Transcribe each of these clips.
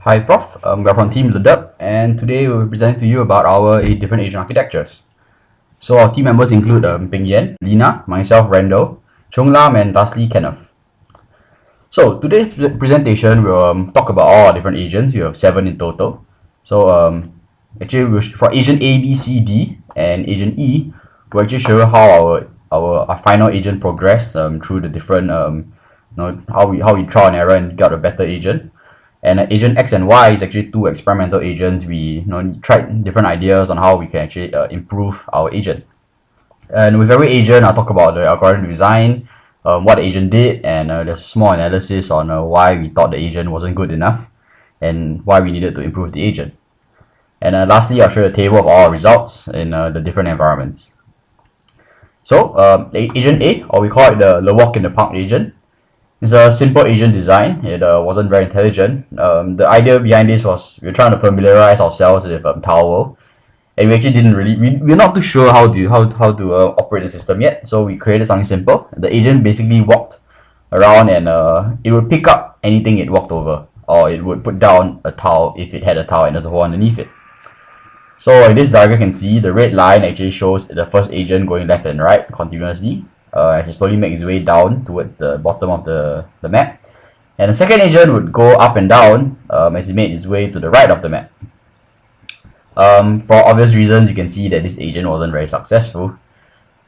Hi Prof, we're from Team Ledup, and today we'll be presenting to you about our 8 different agent architectures. So our team members include Ping Yen, Lina, myself Randall, Chung Lam, and lastly Kenneth. So today's presentation will talk about all our different agents. We have 7 in total. So actually for agent A, B, C, D, and agent E, we'll actually show you how our final agent progress through the different how we trial and error and got a better agent. And agent X and Y is actually 2 experimental agents. We tried different ideas on how we can actually improve our agent. And with every agent, I'll talk about the algorithm design, what the agent did, and there's a small analysis on why we thought the agent wasn't good enough and why we needed to improve the agent. And lastly, I'll show you a table of all our results in the different environments. So, agent A, or we call it the walk in the park agent. It's a simple agent design. It wasn't very intelligent. The idea behind this was we were trying to familiarize ourselves with Tower World, and we actually didn't really. We're not too sure how to operate the system yet. So we created something simple. The agent basically walked around, and it would pick up anything it walked over, or it would put down a tile if it had a tile and there's a hole underneath it. So in this diagram, you can see the red line actually shows the first agent going left and right continuously. As it slowly makes its way down towards the bottom of the map. And the second agent would go up and down as it made its way to the right of the map. For obvious reasons, you can see that this agent wasn't very successful.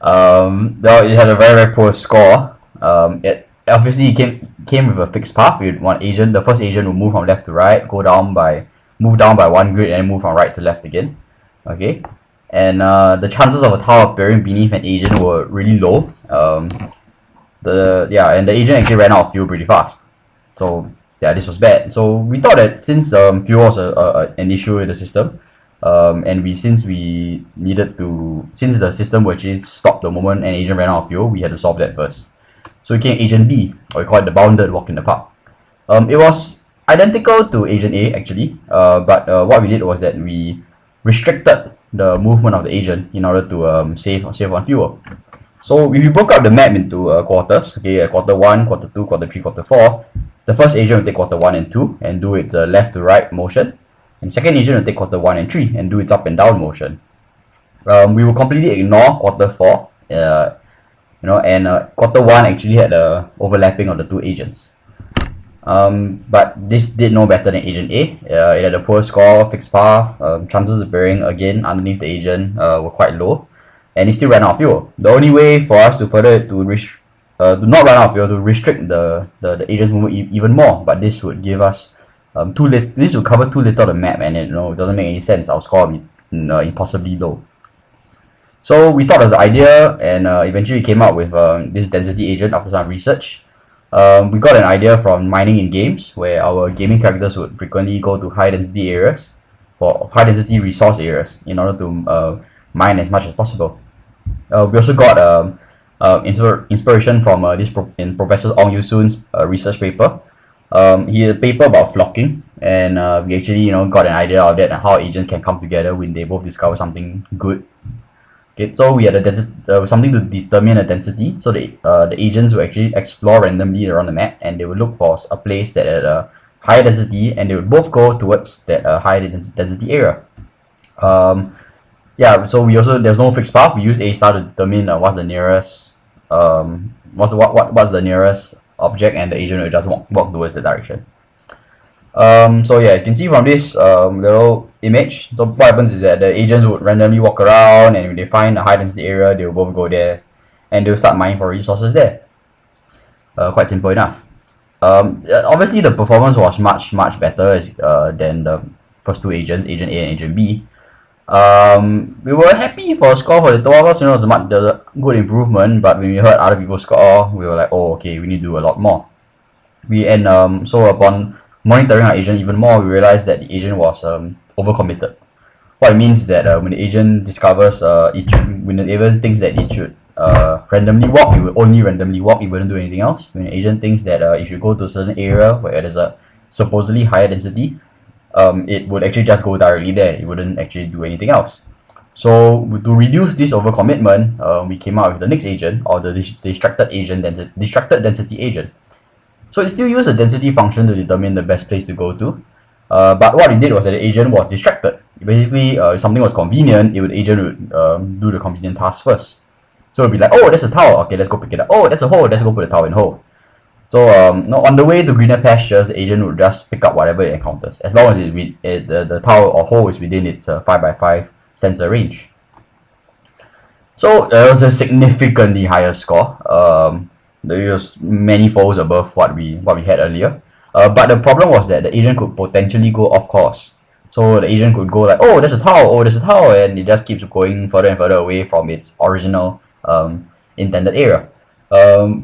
Though it had a very, very poor score. It obviously came with a fixed path. The first agent would move from left to right, move down by 1 grid, and move from right to left again. Okay. And the chances of a tile appearing beneath an agent were really low. And the agent actually ran out of fuel pretty fast. So yeah, this was bad. So we thought that since fuel was an issue in the system, and since the system would actually stop the moment an agent ran out of fuel, we had to solve that first. So we came agent B, or we call it the bounded walk in the park. It was identical to agent A actually, but what we did was that we restricted the movement of the agent in order to save on fuel. So if you broke up the map into quarters, okay, quarter 1, quarter 2, quarter 3, quarter 4, the first agent will take quarter 1 and 2 and do its left to right motion, and second agent will take quarter 1 and 3 and do its up and down motion. We will completely ignore quarter 4, and quarter 1 actually had the overlapping of the 2 agents. But this did no better than agent A. It had a poor score, fixed path, chances of appearing again underneath the agent were quite low, and it still ran out of fuel. The only way for us to not run out of fuel, to restrict the agent's movement even more, but this would give us this would cover too little of the map, and it doesn't make any sense. Our score would be impossibly low. So we thought of the idea, and eventually came up with this density agent after some research. We got an idea from mining in games, where our gaming characters would frequently go to high density areas, for high density resource areas, in order to mine as much as possible. We also got inspiration from in Professor Ong Yu-soon's research paper. He had a paper about flocking, and we actually got an idea of that and how agents can come together when they both discover something good. Okay, so we had something to determine a density. So the agents will actually explore randomly around the map, and they will look for a place that had a higher density, and they would both go towards that higher density area. So there's no fixed path. We use A star to determine what's the nearest object, and the agent will just walk towards the direction. So yeah, you can see from this little image, so what happens is that the agents would randomly walk around, and when they find a high density area, they will both go there, and they will start mining for resources there. Quite simple enough. Obviously the performance was much better than the first 2 agents, agent A and agent B. We were happy for a score for the 2 of us. It was a good improvement, but when we heard other people's score, we were like, oh, okay, we need to do a lot more. So upon monitoring our agent even more, we realized that the agent was overcommitted. What it means is that when the agent discovers when the agent thinks that it should randomly walk, it will only randomly walk. It wouldn't do anything else. When the agent thinks that if you go to a certain area where there's a supposedly higher density, it would actually just go directly there. It wouldn't actually do anything else. So to reduce this overcommitment, we came out with the next agent, or the distracted density agent. So it still uses a density function to determine the best place to go to. But what it did was that the agent was distracted. Basically, if something was convenient, the agent would do the convenient task first. So it'd be like, oh, there's a towel. Okay, let's go pick it up. Oh, there's a hole. Let's go put the towel in the hole. So on the way to greener pastures, the agent would just pick up whatever it encounters, as long as the towel or hole is within its 5x5 sensor range. So there was a significantly higher score. There was many folds above what we had earlier. But the problem was that the agent could potentially go off course. So the agent could go like, oh, there's a towel, oh, there's a towel, and it just keeps going further and further away from its original intended area.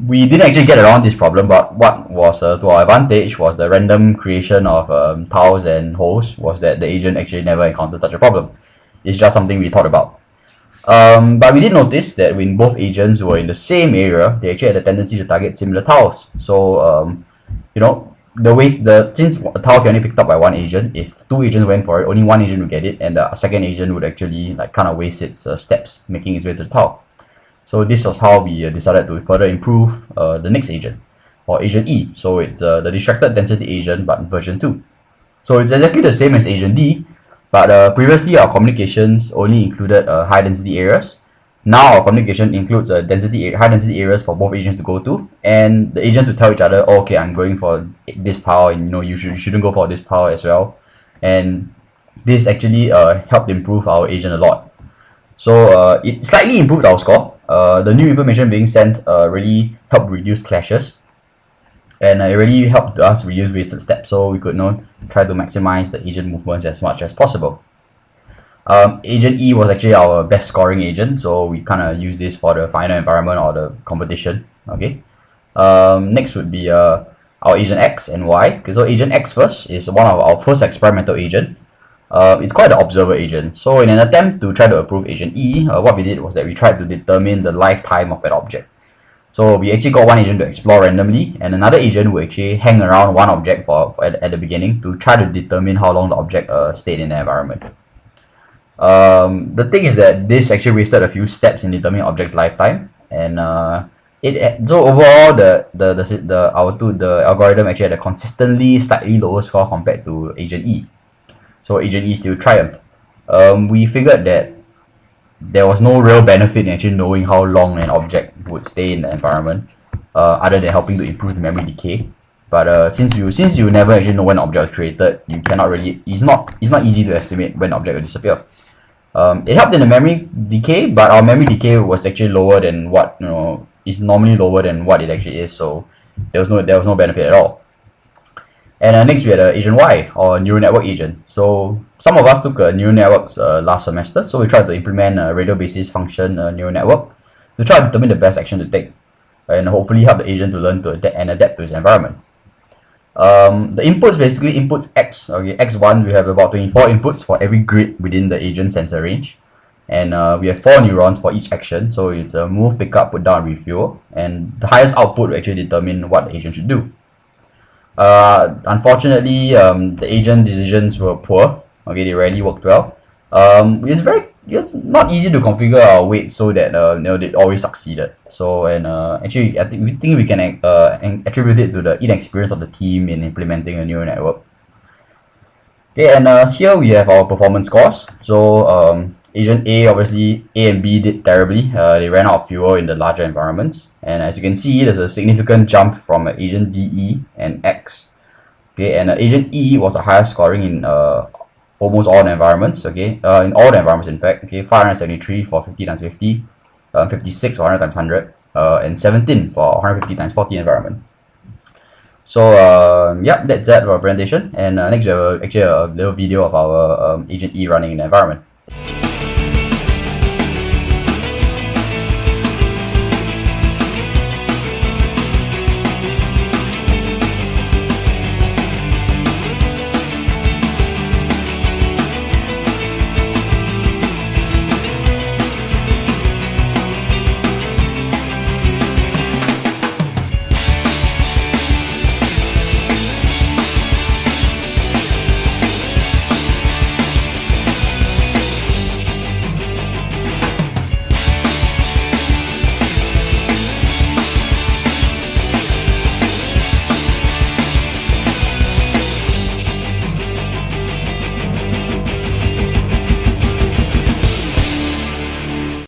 We didn't actually get around this problem, but what was to our advantage was the random creation of towels and holes was that the agent actually never encountered such a problem. It's just something we thought about. But we did notice that when both agents were in the same area, they actually had a tendency to target similar towels. So, since a towel can only be picked up by one agent, if two agents went for it, only one agent would get it, and the second agent would actually kind of waste its steps making its way to the towel. So this was how we decided to further improve the next agent, or agent E. So it's the distracted density agent, but version 2. So it's exactly the same as agent D, but previously our communications only included high density areas. Now our communication includes high density areas for both agents to go to, and the agents will tell each other, oh, okay, I'm going for this tile, and you shouldn't go for this tile as well. And this actually helped improve our agent a lot. So it slightly improved our score. The new information being sent really helped reduce clashes, and it really helped us reduce wasted steps, so we could try to maximize the agent movements as much as possible. Agent E was actually our best scoring agent, so we kind of use this for the final environment or the competition. Okay. Next would be our agent X and Y. Okay, so agent X first is one of our first experimental agent. It's quite an observer agent. So in an attempt to try to approve agent E, what we did was that we tried to determine the lifetime of an object. So we actually got one agent to explore randomly, and another agent would actually hang around one object at the beginning to try to determine how long the object stayed in the environment. The thing is that this actually wasted a few steps in determining object's lifetime, and so overall the algorithm actually had a consistently slightly lower score compared to agent E. So agent E still triumphed. We figured that there was no real benefit in actually knowing how long an object would stay in the environment, other than helping to improve the memory decay. But since you never actually know when an object was created, you cannot really. It's not easy to estimate when an object will disappear. It helped in the memory decay, but our memory decay was actually lower than what is normally lower than what it actually is. So there was no benefit at all. And next we had agent Y, or neural network agent. So some of us took neural networks last semester, so we tried to implement a radial basis function neural network to try to determine the best action to take, and hopefully help the agent to learn to adapt to its environment. The inputs basically inputs X. Okay, X1 we have about 24 inputs for every grid within the agent sensor range, and we have 4 neurons for each action. So it's a move, pick up, put down, refuel, and the highest output will actually determine what the agent should do. Unfortunately, the agent decisions were poor. Okay, they rarely worked well. It's not easy to configure our weights so that they always succeeded. So actually, we think we can attribute it to the inexperience of the team in implementing a neural network. Okay, and here we have our performance scores. So agent A, obviously A and B did terribly. They ran out of fuel in the larger environments, and as you can see, there's a significant jump from agent D, E, and X. Okay, and agent E was the highest scoring in almost all the environments. Okay, in all the environments, in fact. Okay, 573 for 50 times 50, 56 for 100 times 100, and 17 for 150 times 40 environment. So yeah, that's that for our presentation. And next we have actually a little video of our agent E running in the environment.